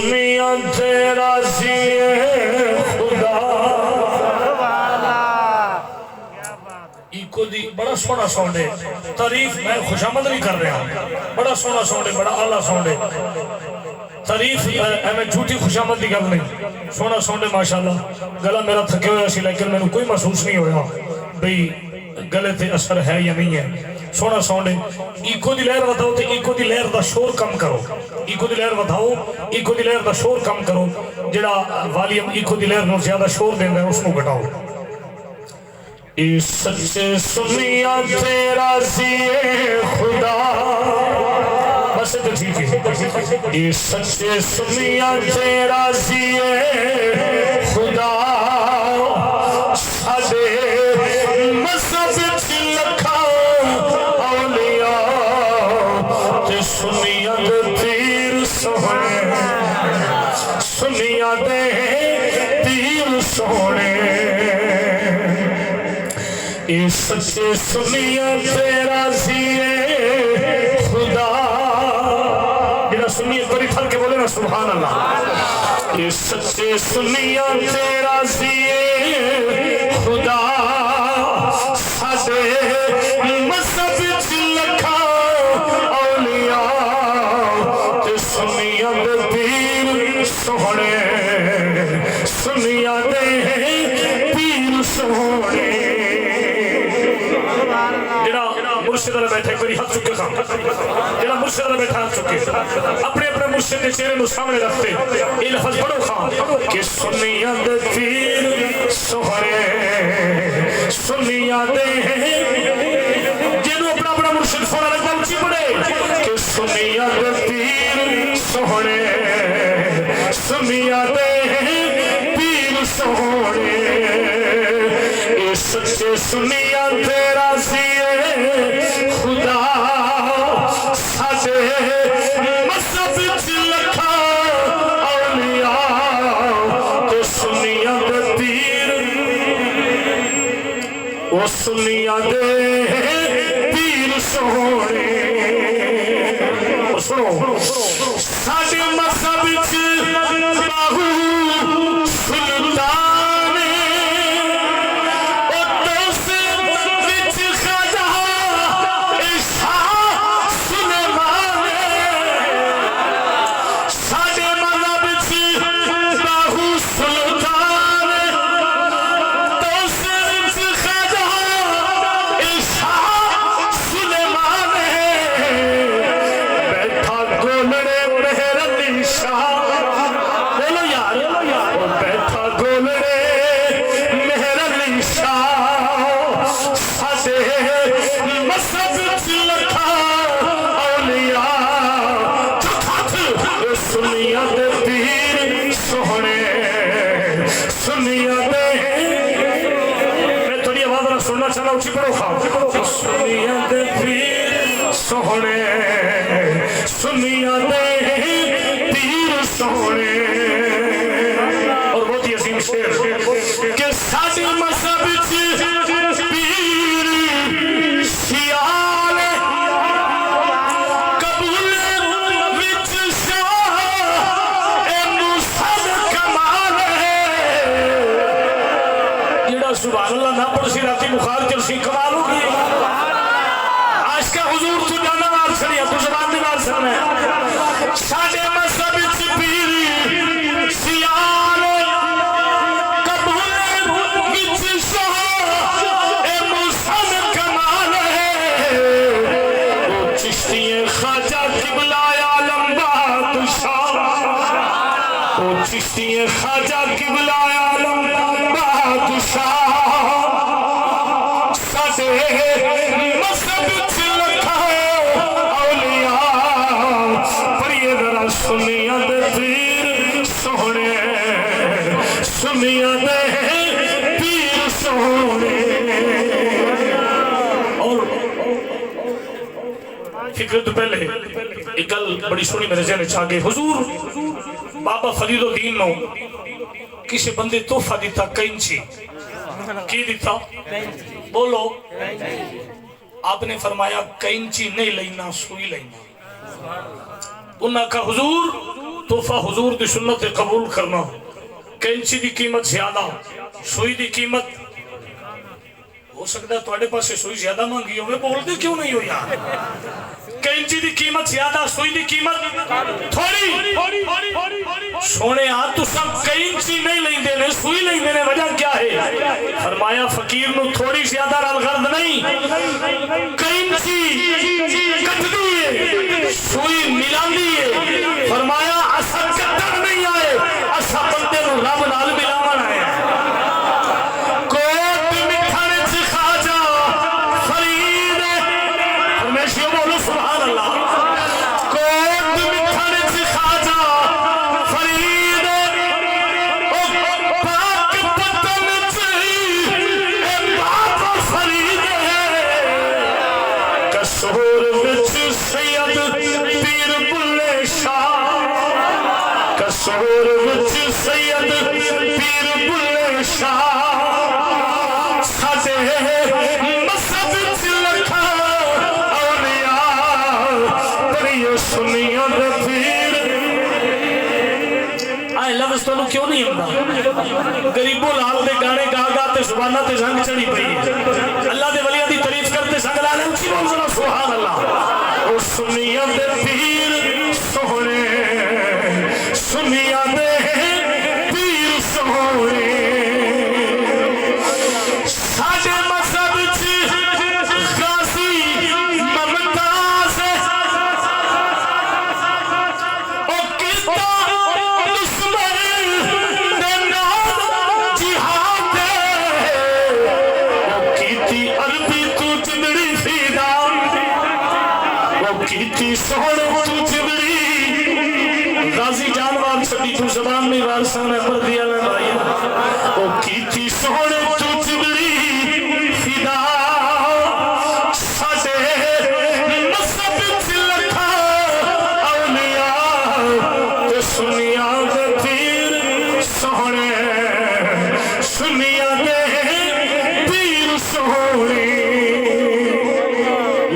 سنیا تیرا سی خدا ایکو دی بڑا سونا ساؤنڈ ہے تعریف میں خوشامد نہیں کر رہا بڑا سونا ساؤنڈ ہے بڑا اعلیٰ ساؤنڈ ہے تعریف میں جھوٹی خوشامد کی گل نہیں سونا ساؤنڈ ہے ماشاءاللہ گلا میرا تھکے ہویا سی لیکن میں نے کوئی محسوس نہیں ہویا بھئی گلے تے اثر ہے یا نہیں ہے سونا ساؤنڈ ہے ایکو دی لہر بتاؤ تے ایکو دی لہر دا شور کم کرو ایکو دی لہر بتاؤ ایکو دی لہر دا شور کم کرو جڑا والیم ایکو دی لہر نو زیادہ شور دیں گا اس کو گھٹاؤ اس سچے سنیا تیرا سی خدا بس تو ٹھیک ہے اس سچے سنیا تیرا سی خدا سادے مذہب لکھا اولیاء تے سنیا دے پیر سونے سنیا دے پیر سونے اس سچے سنیا تیرا سی خدا جنہا سنیا بڑی پھل کے بولے نا سبحان اللہ اس سچے سنیا تیرا سی خدا سادے مذہب لکھا اولیاء تے سنیا دے پیر سونے سنیا دے پیر سونے مرشد اللہ بیٹھے کوئی ہاتھ چکے خواہ جنہا مرشد اللہ بیٹھا ہاتھ چکے اپنے اپنے مرشد کے چہرے نو سامنے رکھتے یہ لفظ پڑھو خواہ کہ سنیا دے پیر سہرے سنیا دے جنہوں اپنا اپنا مرشد فورا لگتا اچھی پڑھے کہ سنیا دے پیر سہرے سنیا دے پیر سہرے اے سچے سنیا تیرا سی خدا سادے مذہب لکھا اولیاء تے سنیا دے پیر او سنیا دے پیر سونے سنو سادے مذہب باہو سلطان سنیا دے پیر سونے سنیا دے پیر سونے اور بہت ہی عظیم شعر کہ ساڈے مذہب پیر سیال قبول وچ شاہ اینو سب کمال جڑا سبحان اللہ نہ پڑھ سی راتی بخار چل سی کمال ہو گئی حضور تو جانا مار سنی ہے تو زبان بھی مار سکنا ہے ساڑے مذہب پیر سیال قبول وچ شاہ اے موسم کمال ہے او چشتی خواجہ قبلہ عالم بادشاہ او چشتی خواجہ قبلہ عالم بادشاہ ساڑے مذہب سنیا دے پیر سونے سنیا دے پیر سونے اور فکر تو پہلے ایک گل بڑی سونی میرے ذہن چاہ گئے حضور بابا فرید الدین نو کسی بندے تحفہ دیتا کینچی کی دیتا بولو آپ نے فرمایا کینچی نہیں لینا سوئی لینا انہاں کا حضور तोहफा हुजूर की सुन्नत कबूल करना। कैंची की कीमत ज्यादा, सुई की कीमत हो सकता है थोड़े पास सुई ज्यादा महंगी हो, बोलते क्यों नहीं हो यार? कैंची की कीमत ज्यादा, सुई की कीमत थोड़ी। सोने आ तू सब कैंची नहीं लेंदे ने, सुई लेंदे ने, वजह क्या है? फरमाया फकीर नु थोड़ी ज्यादा नाल गर्द नहीं, कैंची कटदी है, सुई मिलांदी है। फरमाया असा कटण नहीं आए, असा बंदे नु रब नाल मिलावन आए। कसोर विच सैयद पीर बुल्ले शाह, साडे मसब विच लखा औलिया, परियो सुनिया दे पीर। आए लफ्ज़ तोनू क्यों नहीं आंदा? गरीबो लाल दे गाने गा गा ते जुबाना ते जंग चढ़ी पई। अल्लाह दे वलियां दी तारीफ करते संग लाने उची बोल जरा सुभान अल्लाह। ओ सुनिया दे पीर सोहणे, सुनिया दे पीर सोहणे, साडे मज़हब च गाज़ी मुमताज़ ओ कीता दुश्मन दे नाल जिहाद, ओ कीती अरबी तू जिंदड़ी फीदा, ओ कीती सोहणे तू जिंदड़ी गाजी जानवार छड़ी तू जबान में वारसा ने पर दिया ले भाई। ओ कीती सोहणे तू चिबड़ी फिदा, साडे मसब विच लखा औलिया, ते सुनिया दे पीर सोहणे, सुनिया दे पीर सोहणे।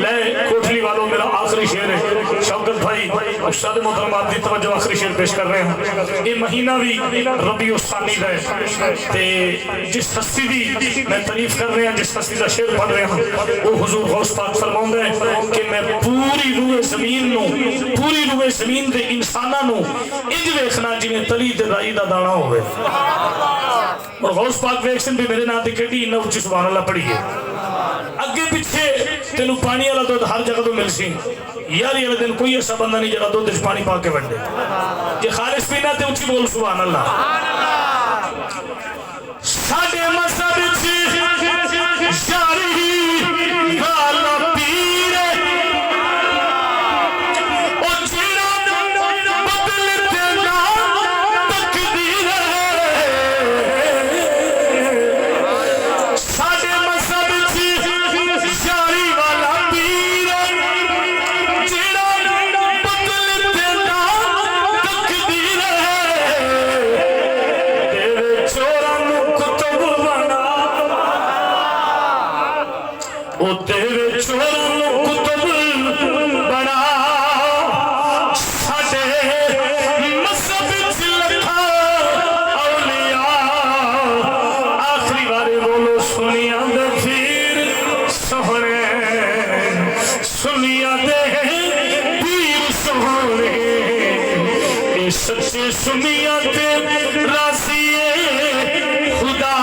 ले कोठली वालों मेरा आखिरी शेर है, शौकत भाई उस्ताद मोहतरम आप दी तवज्जो आखिरी शेर पेश कर रहे हैं। ये महीना भी रबीउल सानी है ते जिस हस्ती दी मैं तारीफ कर रहे हैं, जिस हस्ती का शेर पढ़ रहे हैं, वो हुजूर गौस पाक फरमांदा है कि मैं पूरी रूए ज़मीन नु, पूरी रूए ज़मीन दे इंसानां नु इंज वेखना जिवें तली ते राई दा दाना होवे। और गौस पाक वेखसन भी मेरे नाम ते केडी इन्ना उच्ची सुभान अल्लाह पढ़ी है। अगे पीछे तेनू पानी वाला दुध हर जगह तो मिल सी यार, ये दिन कोई ऐसा बंदा नहीं जरा दुध पानी पा के वंडे। जे खालिस पीना ते उच्ची बोल सुभान अल्लाह। साडे मज़हब च यारी वाला पीर, ओ जेड़ा बदल ते ना तकदीर। साडे मज़हब च यारी वाला पीर, जेड़ा बदल ते ना तकदीर। तेरे चोरां नू कुतुब बना, ओ तेरे चोरां नू कुतुब बना, साडे मज़हब विच लखा औलिया। आखिरी बारी बोलो सुनिया दे पीर सोहणे, सुनिया दे पीर सोहणे, ये सच्चे सुनिया दे राज़ी खुदा।